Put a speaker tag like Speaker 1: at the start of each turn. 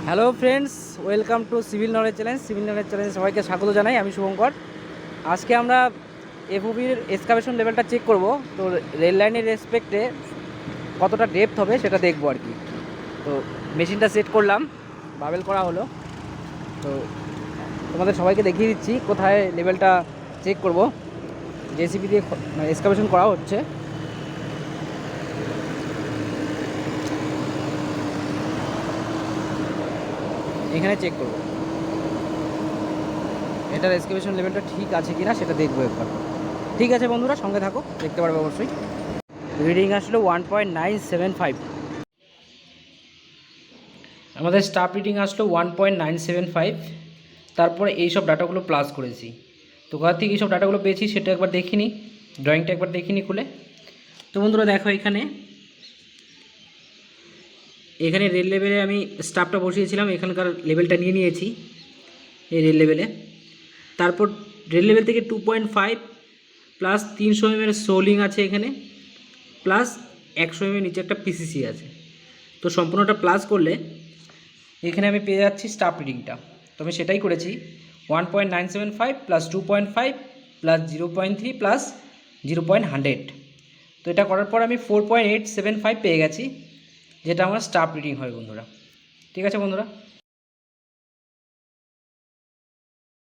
Speaker 1: Hello friends, welcome to civil knowledge challenge. Civil knowledge চ্যালেঞ্জে সবাইকে স্বাগত জানাই। আমি শুভঙ্কর। আজকে আমরা এফওবির এক্সকাভেশন লেভেলটা চেক করব। তো রেল লাইনের রেসপেক্টে কতটা ডেপথ হবে সেটা দেখবো আর কি। তো মেশিনটা সেট করলাম, বাবেল করা হলো। তো তোমাদের সবাইকে দেখিয়ে দিচ্ছি কোথায় লেভেলটা চেক করব। জেসিবি দিয়ে এক্সকাভেশন করা হচ্ছে। এখানে চেক করব এটার এক্সকাভেশন লেভেলটা ঠিক আছে কিনা সেটা দেখবো একবার। ঠিক আছে বন্ধুরা, সঙ্গে থাকো, দেখতে পারবে অবশ্যই। রিডিং আসলো 1.975। আমাদের স্টাফ রিডিং আসলো 1.975। তারপরে এইসব ডাটাগুলো প্লাস করেছি। তো কোথা থেকে এইসব ডাটাগুলো পেয়েছি সেটা একবার দেখিনি, ড্রয়িংটা একবার দেখিনি খুলে। তো বন্ধুরা দেখো, এখানে রেল লেভেলে আমি স্টাফটা বসিয়েছিলাম, এখানকার লেভেলটা নিয়ে নিয়েছি এই রেল লেভেলে। তারপর রেল লেভেল থেকে 2.5 প্লাস 300 mm সোলিং আছে এখানে, প্লাস 100 mm নিচে একটা পিসিসি আছে। তো সম্পূর্ণটা প্লাস করলে এখানে আমি পেয়ে যাচ্ছি স্টাফ রিডিংটা। তো আমি সেটাই করেছি, 1.975 প্লাস 2.5 প্লাস 0.3 প্লাস 0.100। তো এটা করার পর আমি 4.875 পেয়ে গেছি, যেটা আমার স্টাফ রিডিং হয় বন্ধুরা। ঠিক আছে বন্ধুরা।